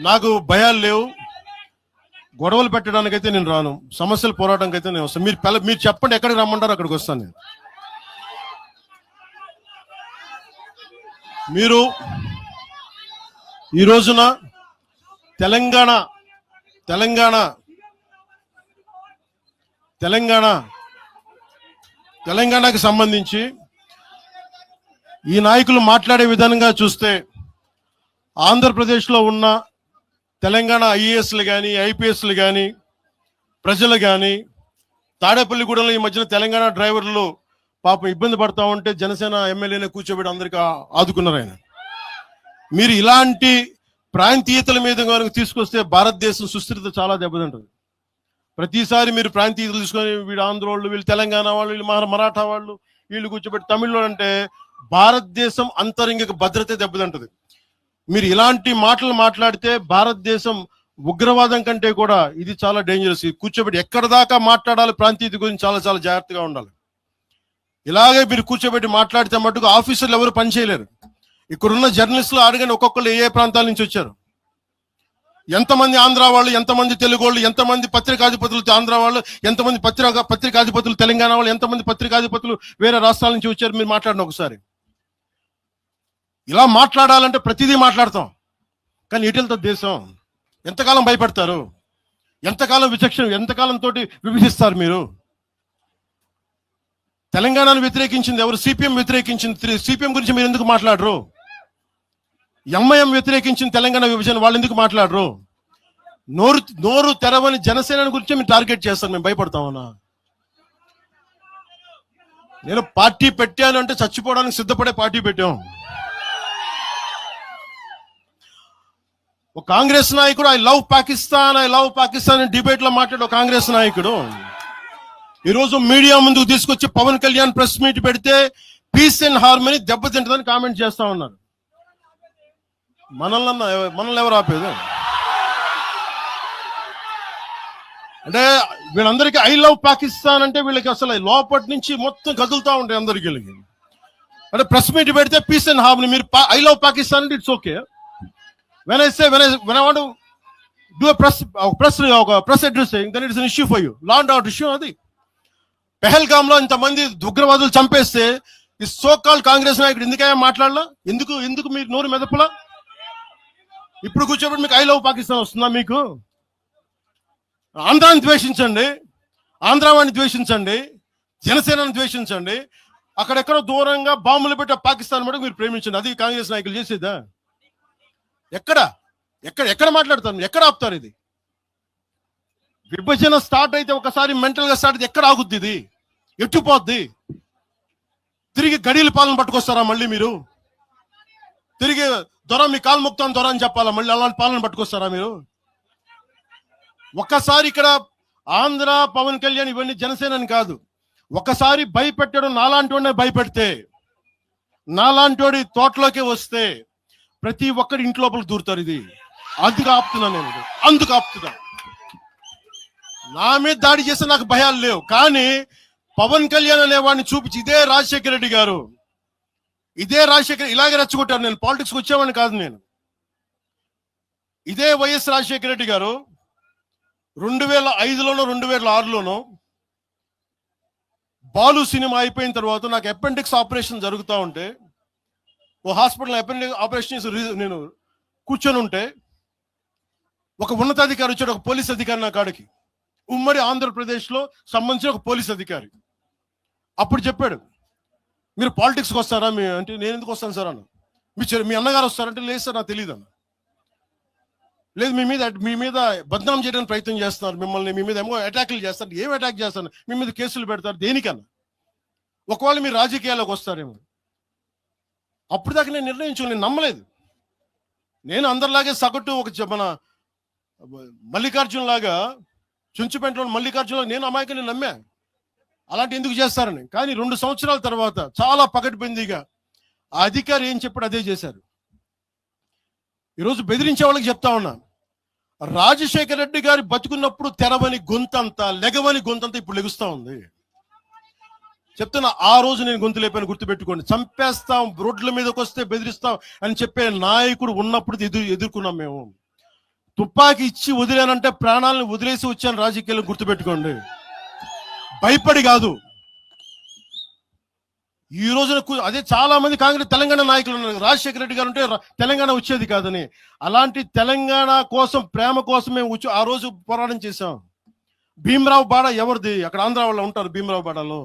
నాకు భయాలు లేవు, గొడవలు పెట్టడానికైతే నేను రాను, సమస్యలు పోరాటానికి అయితే నేను వస్తాను. మీరు చెప్పండి ఎక్కడికి రమ్మంటారు అక్కడికి వస్తాను నేను. మీరు ఈ రోజున తెలంగాణకి సంబంధించి ఈ నాయకులు మాట్లాడే విధానంగా చూస్తే ఆంధ్రప్రదేశ్లో ఉన్న తెలంగాణ ఐఏఎస్లు కానీ ఐపీఎస్లు కానీ ప్రజలు కానీ తాడేపల్లిగూడెంలో ఈ మధ్యన తెలంగాణ డ్రైవర్లు పాపం ఇబ్బంది పడతా ఉంటే జనసేన ఎమ్మెల్యేనే కూర్చోబెట్టి అందరికీ ఆదుకున్నారు ఆయన. మీరు ఇలాంటి ప్రాంతీయతల మీద కనుక తీసుకొస్తే భారతదేశం సుస్థిరత చాలా దెబ్బతింటుంది. ప్రతిసారి మీరు ప్రాంతీయతలు తీసుకొని వీళ్ళు ఆంధ్ర వాళ్ళు, వీళ్ళు తెలంగాణ వాళ్ళు, వీళ్ళు మరాఠా వాళ్ళు, వీళ్ళు కూర్చోబెట్టి తమిళలో అంటే భారతదేశం అంతరంగిక భద్రత దెబ్బతింటుంది. మీరు ఇలాంటి మాటలు మాట్లాడితే భారతదేశం ఉగ్రవాదం కంటే కూడా ఇది చాలా డేంజరస్. కూర్చోబెట్టి ఎక్కడ దాకా మాట్లాడాలి ప్రాంతీయత గురించి చాలా చాలా జాగ్రత్తగా ఉండాలి. ఇలాగే మీరు కూర్చోబెట్టి మాట్లాడితే మటుకు ఆఫీసర్లు ఎవరు పనిచేయలేరు. ఇక్కడున్న జర్నలిస్టులు అడగని ఒక్కొక్కరు ఏ ప్రాంతాల నుంచి వచ్చారు, ఎంతమంది ఆంధ్ర వాళ్ళు, ఎంతమంది తెలుగు వాళ్ళు, ఎంతమంది పత్రికాధిపతులు ఆంధ్ర వాళ్ళు, ఎంతమంది పత్రికాధిపతులు తెలంగాణ వాళ్ళు, ఎంతమంది పత్రికాధిపతులు వేరే రాష్ట్రాల నుంచి వచ్చారు. మీరు మాట్లాడిన ఒకసారి ఇలా మాట్లాడాలంటే ప్రతిదీ మాట్లాడతాం, కానీ ఇటలతో దేశం ఎంతకాలం భయపడతారు, ఎంతకాలం విచక్షణ, ఎంతకాలం తోటి విభజిస్తారు. మీరు తెలంగాణను వ్యతిరేకించింది ఎవరు? సిపిఎం వ్యతిరేకించింది. సిపిఎం గురించి మీరు ఎందుకు మాట్లాడరు? ఎంఐఎం వ్యతిరేకించింది తెలంగాణ విభజన, వాళ్ళు ఎందుకు మాట్లాడరు? నోరు తెరవని జనసేన గురించి మీరు టార్గెట్ చేస్తారు. మేము భయపడతామన్నా? నేను పార్టీ పెట్టాను అంటే చచ్చిపోవడానికి సిద్ధపడే పార్టీ పెట్టాం. ఒక కాంగ్రెస్ నాయకుడు ఐ లవ్ పాకిస్తాన్ డిబేట్ లో మాట్లాడు కాంగ్రెస్ నాయకుడు ఈరోజు మీడియా ముందుకు తీసుకొచ్చి పవన్ కళ్యాణ్ ప్రెస్ మీట్ పెడితే పీస్ అండ్ హార్మనీ దెబ్బతింటుందని కామెంట్ చేస్తా ఉన్నారు. మనల్ని ఎవరు ఆపేది? అంటే వీళ్ళందరికీ ఐ లవ్ పాకిస్తాన్ అంటే వీళ్ళకి అసలు లోపటి నుంచి మొత్తం కదులుతా ఉంటాయి అందరికి. అంటే ప్రెస్ మీట్ పెడితే పీస్ అండ్ హార్మనీ, మీరు ఐ లవ్ పాకిస్తాన్ అంటే it's okay. When I want to do a press addressing, then it is an issue for you. Law and order issue అది. పెహల్గామ్ లో ఇంతమంది ఉగ్రవాదులు చంపేస్తే ఈ సో కాల్డ్ కాంగ్రెస్ నాయకుడు ఎందుకయ్యా మాట్లాడలా? ఎందుకు మీరు నోరు మెదపలా? ఇప్పుడు కూర్చోబెట్టి మీకు ఐ లవ్ పాకిస్తాన్ వస్తుందా? మీకు ఆంధ్రాన్ని ద్వేషించండి, ఆంధ్రావాణి ద్వేషించండి, జనసేనని ద్వేషించండి, అక్కడెక్కడో దూరంగా బాంబులు పెట్టే పాకిస్తాన్ మటుకు మీరు ప్రేమించండి. అది కాంగ్రెస్ నాయకులు చేసేదా? ఎక్కడ మాట్లాడతారు? ఎక్కడ ఆపుతారు? ఇది విభజన స్టార్ట్ అయితే ఒకసారి మెంటల్ గా స్టార్ట్ అయితే ఎక్కడ ఆగుద్ది? ఇది ఎట్టుపోద్ది? తిరిగి గడియల పాలన పట్టుకొస్తారా మళ్ళీ? మీరు తిరిగి దొర మీ కాలు ముక్తాను దొర అని చెప్పాలా? మళ్ళీ అలాంటి పాలన పట్టుకొస్తారా మీరు? ఒక్కసారి ఇక్కడ ఆంధ్ర పవన్ కళ్యాణ్ ఇవన్నీ జనసేనని కాదు, ఒకసారి భయపెట్టడం నాలాంటి వాడినే భయపెడితే, నాలాంటి తోటలోకి వస్తే ప్రతి ఒక్కరి ఇంటి లోపలికి దూరుతారు. ఇది అందుకు ఆపుతున్నా. నా మీద దాడి చేస్తే నాకు భయాలు లేవు, కానీ పవన్ కళ్యాణ్ అనేవాడిని చూపించి ఇదే రాజశేఖర రెడ్డి గారు ఇలాగే రెచ్చగొట్టారు. నేను పాలిటిక్స్కి వచ్చేవాడిని కాదు. నేను ఇదే వైఎస్ రాజశేఖర రెడ్డి గారు 2005లోనో 2006లోనో బాలు సినిమా అయిపోయిన తర్వాత నాకు అపెండిక్స్ ఆపరేషన్ జరుగుతూ ఉంటే ఓ హాస్పిటల్ అపెండిక్స్ ఆపరేషన్ నేను కూర్చొని ఉంటే ఒక ఉన్నతాధికారి వచ్చాడు, ఒక పోలీస్ అధికారి నా కాడికి, ఉమ్మడి ఆంధ్రప్రదేశ్లో సంబంధించిన ఒక పోలీస్ అధికారి. అప్పుడు చెప్పాడు, మీరు పాలిటిక్స్కి వస్తారా? అంటే నేను ఎందుకు వస్తాను సార్ అన్న. మీ అన్నగారు వస్తారంటే లేదు సార్ నాకు తెలియదు అన్న. లేదు మీ మీద బద్నాం చేయడానికి ప్రయత్నం చేస్తున్నారు, మిమ్మల్ని మీ మీద ఏమో అటాక్లు చేస్తారు. ఏం అటాక్ చేస్తారు? మీ మీద కేసులు పెడతారు. దేనికన్నా? ఒకవేళ మీరు రాజకీయాల్లోకి వస్తారేమో. అప్పుడు దాకా నేను నేను నమ్మలేదు. నేను అందరిలాగే సగటు మన మల్లికార్జున లాగా, చుంచుపెంటలో మల్లికార్జున నేను అమాయకుని నమ్మా అలాంటి ఎందుకు చేస్తారని. కానీ 2 సంవత్సరాల తర్వాత చాలా పకడ్బందీగా ఆ అధికారి ఏం చెప్పాడు అదే చేశారు. ఈరోజు బెదిరించే వాళ్ళకి చెప్తా ఉన్నా, రాజశేఖర రెడ్డి గారి బతుకున్నప్పుడు తెరవని గొంతంతా, లెగవని గొంతంతా ఇప్పుడు లెగుస్తా ఉంది. చెప్తున్నా, ఆ రోజు నేను గొంతు లేపాను, గుర్తుపెట్టుకోండి. చంపేస్తాం, రోడ్ల మీదకి వస్తే బెదిరిస్తాం అని చెప్పే నాయకుడు ఉన్నప్పుడు ఎదుర్కొన్నాం మేము. తుపాకీ ఇచ్చి వదిలేనంటే ప్రాణాలను వదిలేసి వచ్చాను రాజకీయాలు, గుర్తుపెట్టుకోండి. భయపడి కాదు. ఈ రోజున అదే చాలా మంది కాంగ్రెస్ తెలంగాణ నాయకులు ఉన్నారు. రాజశేఖర రెడ్డి గారు ఉంటే తెలంగాణ వచ్చేది కాదని. అలాంటి తెలంగాణ కోసం, ప్రేమ కోసం మేము ఆ రోజు పోరాటం చేశాం. భీమరావు బాడ ఎవరిది? అక్కడ ఆంధ్ర వాళ్ళు ఉంటారు భీమరావు బాడలో.